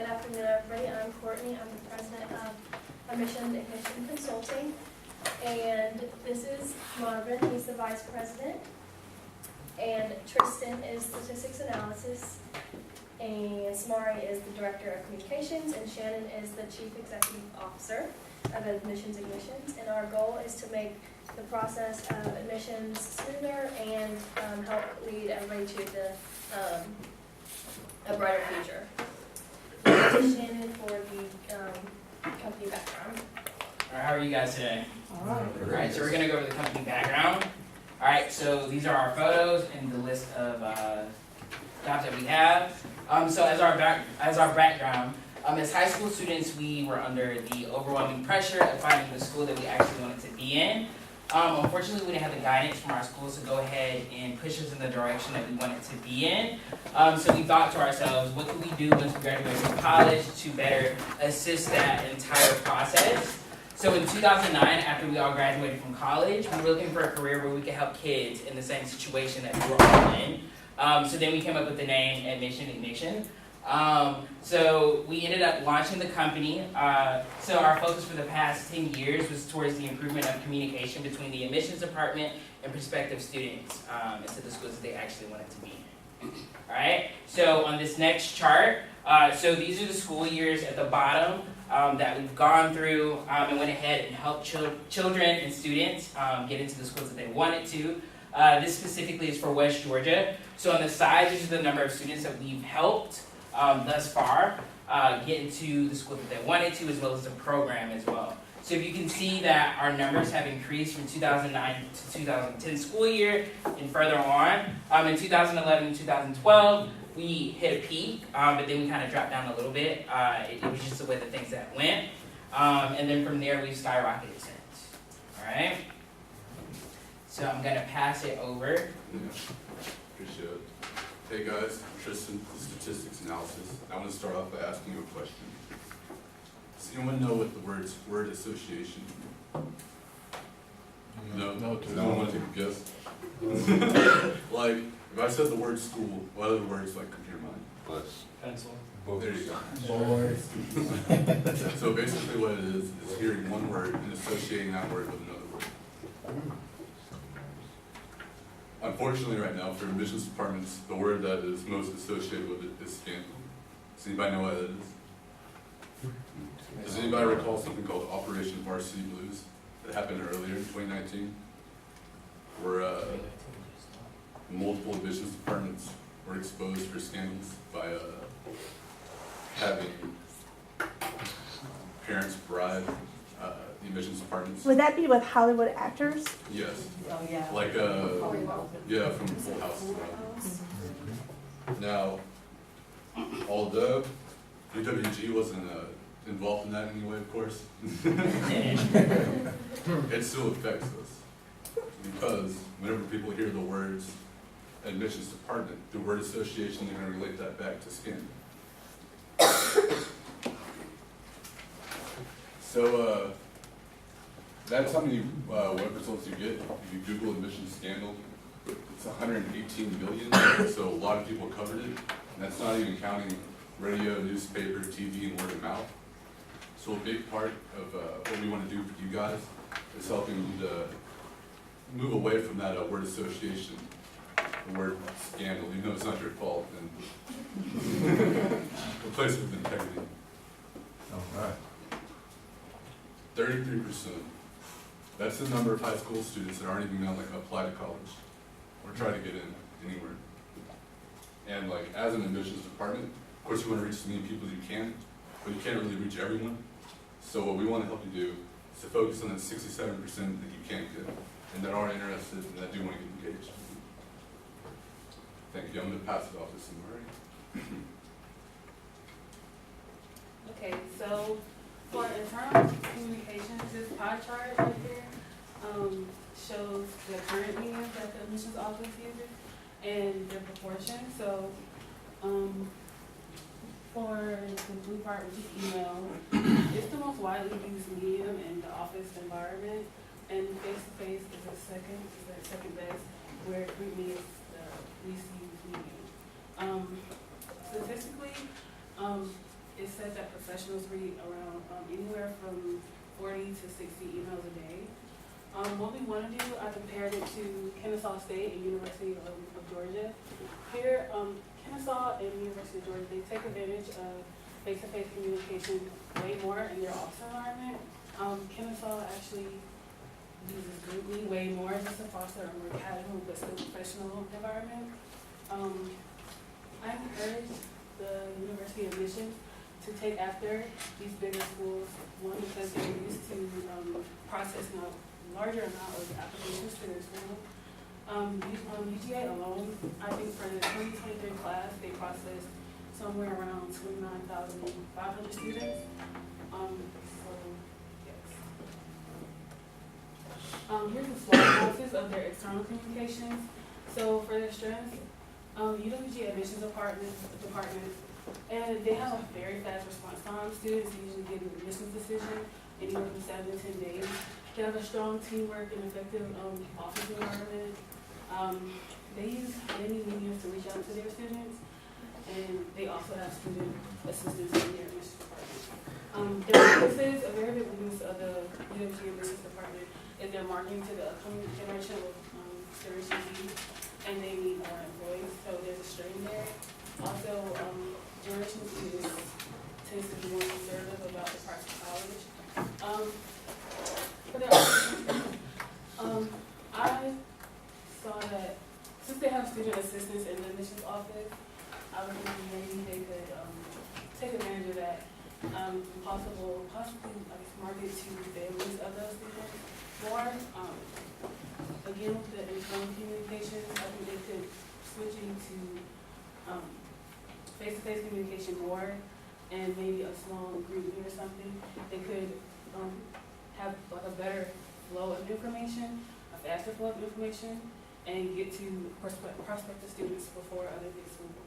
Good afternoon, everybody. I'm Courtney. I'm the president of Admissions Ignition Consulting. And this is Marvin. He's the vice president. And Tristan is statistics analysis. And Samari is the director of communications. And Shannon is the chief executive officer of Admissions Ignitions. And our goal is to make the process of admissions smoother and help lead everybody to a brighter future. This is Shannon for the company background. All right, how are you guys today? All right. All right, so we're gonna go over the company background. All right, so these are our photos and the list of jobs that we have. So as our background, as high school students, we were under the overwhelming pressure of finding the school that we actually wanted to be in. Unfortunately, we didn't have the guidance from our schools to go ahead and push us in the direction that we wanted to be in. So we thought to ourselves, what can we do once we graduate from college to better assist that entire process? So in 2009, after we all graduated from college, we were looking for a career where we could help kids in the same situation that we were all in. So then we came up with the name Admission Ignition. So we ended up launching the company. So our focus for the past 10 years was towards the improvement of communication between the admissions department and prospective students into the schools that they actually wanted to be in. All right, so on this next chart, so these are the school years at the bottom that we've gone through and went ahead and helped children and students get into the schools that they wanted to. This specifically is for West Georgia. So on the side, these are the number of students that we've helped thus far get into the school that they wanted to, as well as the program as well. So if you can see that our numbers have increased from 2009 to 2010 school year and further on. In 2011 and 2012, we hit a peak, but then we kind of dropped down a little bit. It was just the way the things that went. And then from there, we've skyrocketed since. All right? So I'm going to pass it over. Appreciate it. Hey guys, I'm Tristan, statistics analysis. I want to start off by asking you a question. Does anyone know what the word association? No? Does anyone want to take a guess? Like, if I said the word school, what other words like come to your mind? Bus. Pencil. There you go. Board. So basically what it is hearing one word and associating that word with another word. Unfortunately right now, for admissions departments, the word that is most associated with it is scandal. Does anybody know what that is? Does anybody recall something called Operation Varsity Blues that happened earlier in 2019? Where multiple admissions departments were exposed for scandals by having parents bribe the admissions departments. Would that be with Hollywood actors? Yes. Oh, yeah. Like, yeah, from Full House. Now, although UWG wasn't involved in that in any way, of course, it still affects us. Because whenever people hear the words admissions department, the word association, they're going to relate that back to skin. So, that's how many web results you get. If you Google admissions scandal, it's 118 million, so a lot of people covered it. And that's not even counting radio, newspaper, TV, and word of mouth. So a big part of what we want to do for you guys is helping you to move away from that word association, the word scandal. You know it's not your fault, and replace it with integrity. All right. 33%. That's the number of high school students that aren't even gonna apply to college or try to get in anywhere. And as an admissions department, of course you want to reach as many people as you can, but you can't really reach everyone. So what we want to help you do is to focus on that 67% that you can't get and that are interested and that do want to get engaged. Thank you. I'm going to pass it off to Samari. Okay, so for internal communications, this pie chart right here shows the current medians that the admissions office uses and their proportion. So for the blue part, which is email, it's the most widely used medium in the office environment, and face-to-face is the second best, where currently is the least used medium. Statistically, it says that professionals read around anywhere from 40 to 60 emails a day. What we want to do, I compared it to Kennesaw State and University of Georgia. Here, Kennesaw and University of Georgia, they take advantage of face-to-face communication way more in their office environment. Kennesaw actually uses Google way more just to foster a more casual but still professional environment. I encourage the University of Michigan to take after these bigger schools, one, because they're used to processing a larger amount of applications to their school. UGA alone, I think for the 2023 class, they processed somewhere around 29,500 students. So, yes. Here's the SWOT analysis of their external communications. So for their strengths, UWG admissions department, and they have a very fast response time. Students usually get an admissions decision anywhere from 7 to 10 days. They have a strong teamwork and effective office environment. They use many mediums to reach out to their students, and they also have student assistants in their admissions department. Their weaknesses, a very big weakness of the UWG admissions department is their marketing to the upcoming generation of Generation Z, and they need more employees, so there's a strain there. Also, Generation Z tends to be more conservative about the price of college. For their I saw that since they have student assistants in the admissions office, I was thinking maybe they could take advantage of that, possibly market to families of those students more. Again, with the internal communications, I think they could switch into face-to-face communication more, and maybe a small group meeting or something. They could have like a better flow of information, a faster flow of information, and get to prospective students before other big schools.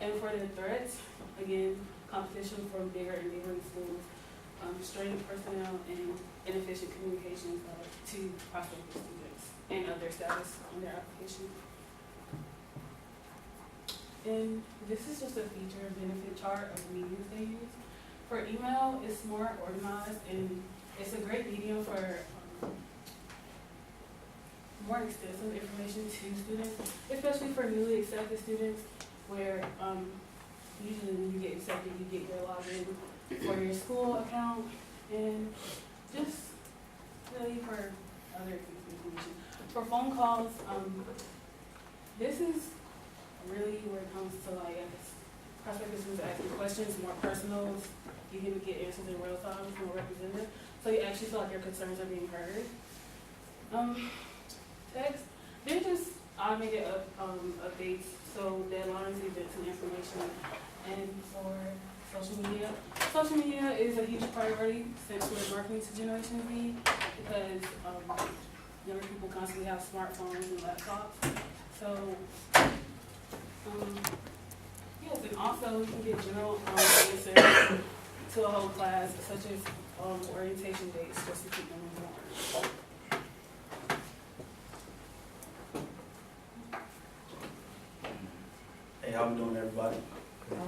And for the threats, again, competition from bigger and neighboring schools, strained personnel, and inefficient communication to prospective students and of their status on their application. And this is just a feature benefit chart of the mediums they use. For email, it's more organized, and it's a great medium for more extensive information to students, especially for newly accepted students, where usually when you get accepted, you get your login for your school account, and just really for other information. For phone calls, this is really where it comes to, like, I guess, prospective students asking questions, more personal. You can get answers in real time, more representative, so you actually feel like your concerns are being heard. Text, they're just automated updates, so deadlines, events, and information. And for social media is a huge priority since we're marketing to Generation Z, because younger people constantly have smartphones and laptops. So, yes, and also you can get general answers to a whole class, such as orientation dates, just to keep them informed. Hey, how we doing, everybody?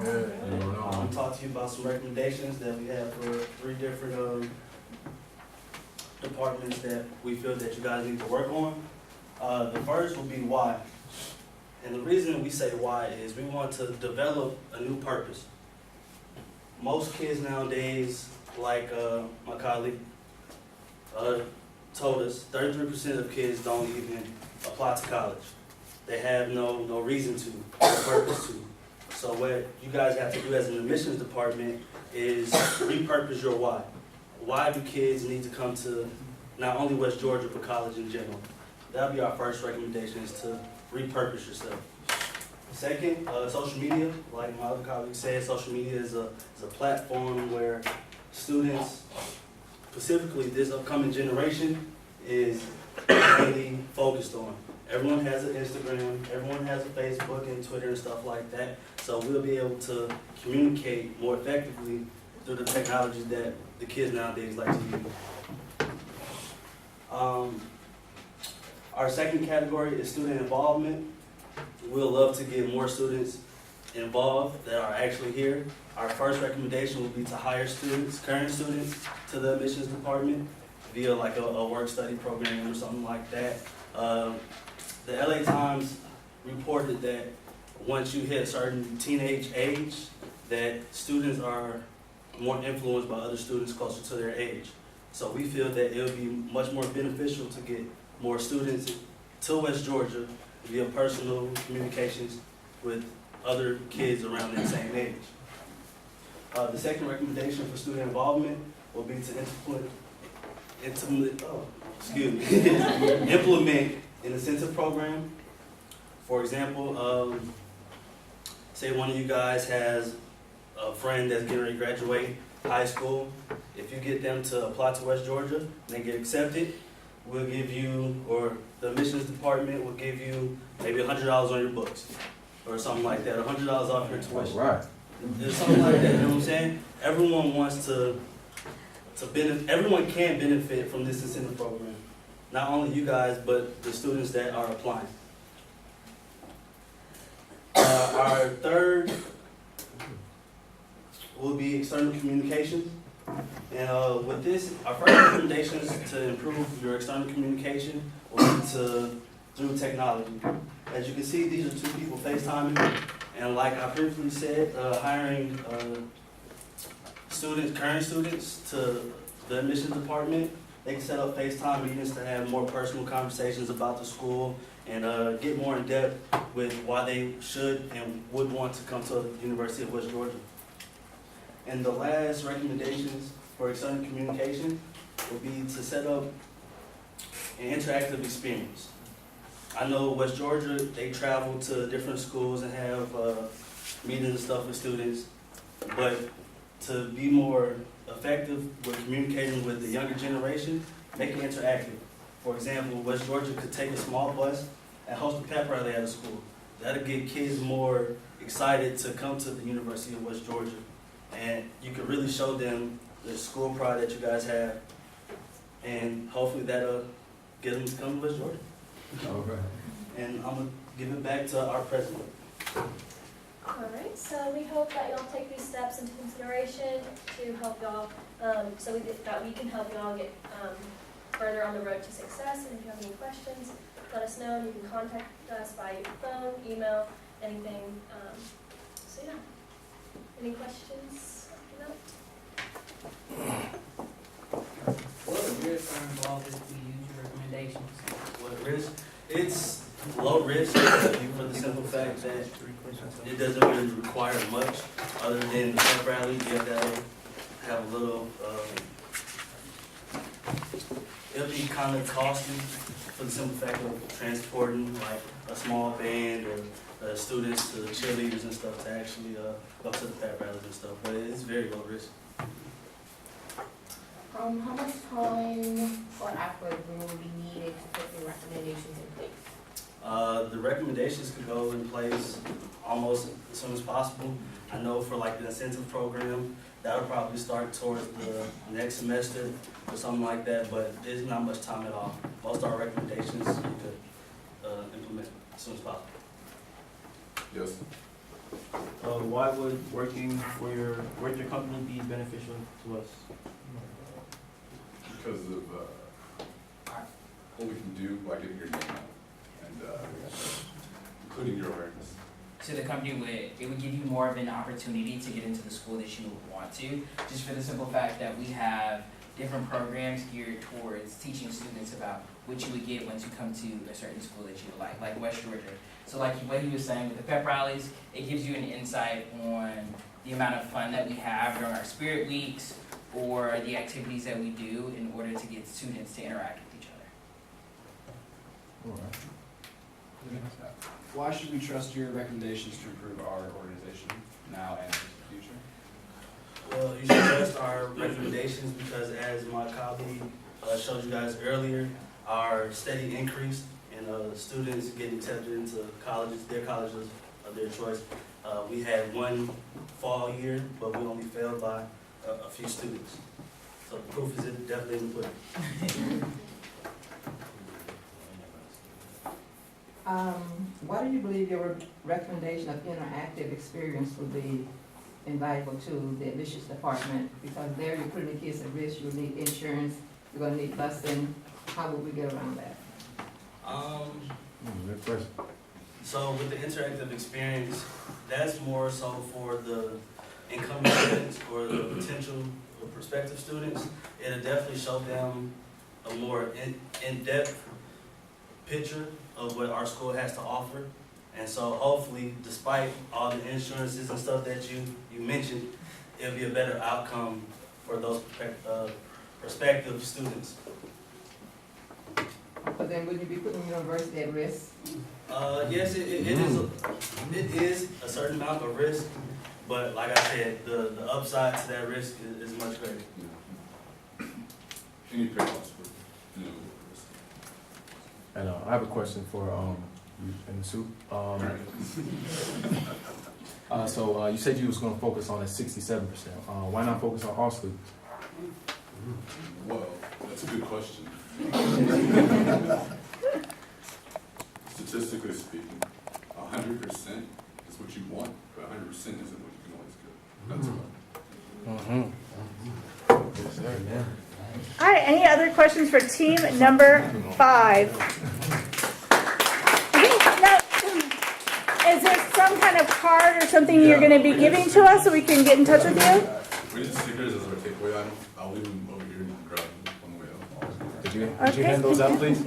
Good. What's going I'm on? gonna talk to you about some recommendations that we have for 3 different departments that we feel that you guys need to work on. The first will be why. And the reason we say why is we want to develop a new purpose. Most kids nowadays, like my colleague told us, 33% of kids don't even apply to college. They have no reason to, no purpose to. So what you guys have to do as an admissions department is repurpose your why. Why do kids need to come to not only West Georgia, but college in general? That'll be our first recommendation, is to repurpose yourself. Second, social media. Like my other colleague said, social media is a platform where students, specifically this upcoming generation, is mainly focused on. Everyone has an Instagram, everyone has a Facebook and Twitter and stuff like that. So we'll be able to communicate more effectively through the technology that the kids nowadays like to use. Our second category is student involvement. We'll love to get more students involved that are actually here. Our first recommendation would be to hire students, current students, to the admissions department via like a work study program or something like that. The LA Times reported that once you hit a certain teenage age, that students are more influenced by other students closer to their age. So we feel that it would be much more beneficial to get more students to West Georgia via personal communications with other kids around that same age. The second recommendation for student involvement will be to implement an incentive program. For example, say one of you guys has a friend that's getting ready to graduate high school. If you get them to apply to West Georgia and they get accepted, we'll give you, or the admissions department will give you maybe $100 on your books or something like that, $100 off your tuition. All right. There's something like that, you know what I'm saying? Everyone wants to benefit, everyone can benefit from this incentive program. Not only you guys, but the students that are applying. Our third will be external communications. And with this, our first recommendations to improve your external communication will be through technology. As you can see, these are two people FaceTiming. And like I previously said, hiring students, current students to the admissions department, they can set up FaceTime meetings to have more personal conversations about the school and get more in depth with why they should and would want to come to the University of West Georgia. And the last recommendations for external communication would be to set up an interactive experience. I know West Georgia, they travel to different schools and have meetings and stuff with students, but to be more effective with communicating with the younger generation, make it interactive. For example, West Georgia could take a small bus and host a pep rally at a school. That'll get kids more excited to come to the University of West Georgia. And you can really show them the school pride that you guys have, and hopefully that'll get them to come to West Georgia. Okay. And I'm gonna give it back to our president. Alright, so we hope that y'all take these steps into consideration to help y'all, that we can help y'all get further on the road to success. And if you have any questions, let us know. You can contact us by phone, email, anything. So yeah, any questions after that? What risks are involved if we use your recommendations? What risk? It's low risk for the simple fact that it doesn't really require much other than the pep rally. You have to have a little, it'll be kind of costly for the simple fact of transporting like a small band or students to cheerleaders and stuff to actually go to the pep rallies and stuff, but it's very low risk. How much time or effort will be needed to put the recommendations in place? The recommendations could go in place almost as soon as possible. I know for like the incentive program, that'll probably start towards the next semester or something like that, but there's not much time at all. Most of our recommendations you could implement as soon as possible. Yes. Why would working for your company be beneficial to us? Because of what we can do by getting your name out and including your awareness. So the company would give you more of an opportunity to get into the school that you would want to, just for the simple fact that we have different programs geared towards teaching students about what you would get once you come to a certain school that you like West Georgia. So like what he was saying with the pep rallies, it gives you an insight on the amount of fun that we have during our spirit weeks or the activities that we do in order to get students to interact with each other. All right. Why should we trust your recommendations to improve our organization now and in the future? Well, you should trust our recommendations because as my colleague showed you guys earlier, our steady increase in students getting accepted into colleges, their colleges of their choice. We had one fall year, but we only failed by a few students. So the proof is definitely in the pudding. Why do you believe your recommendation of interactive experience would be invaluable to the admissions department? Because there you're putting the kids at risk, you'll need insurance, you're gonna need busing. How would we get around that? Good question. So with the interactive experience, that's more so for the incoming students or the potential or prospective students. It'll definitely show them a more in-depth picture of what our school has to offer. And so hopefully, despite all the insurances and stuff that you mentioned, it'll be a better outcome for those prospective students. But then wouldn't you be putting the university at risk? Yes, it is a certain amount of risk, but like I said, the upside to that risk is much greater. Any pickups for, you know, And I have a question for you in the suit. So you said you was going to focus on that 67%. Why not focus on all students? well, that's a good question. Statistically speaking, 100% is what you want, but 100% isn't what you can always get. That's all. Yes, sir. Yeah. All right, any other questions for team number 5? Now, is there some kind of card or something you're going to be giving to us so we can get in touch with you? We need stickers as our takeaway item. I'll leave them over here and grab them on the way out. Did you hand those out, please?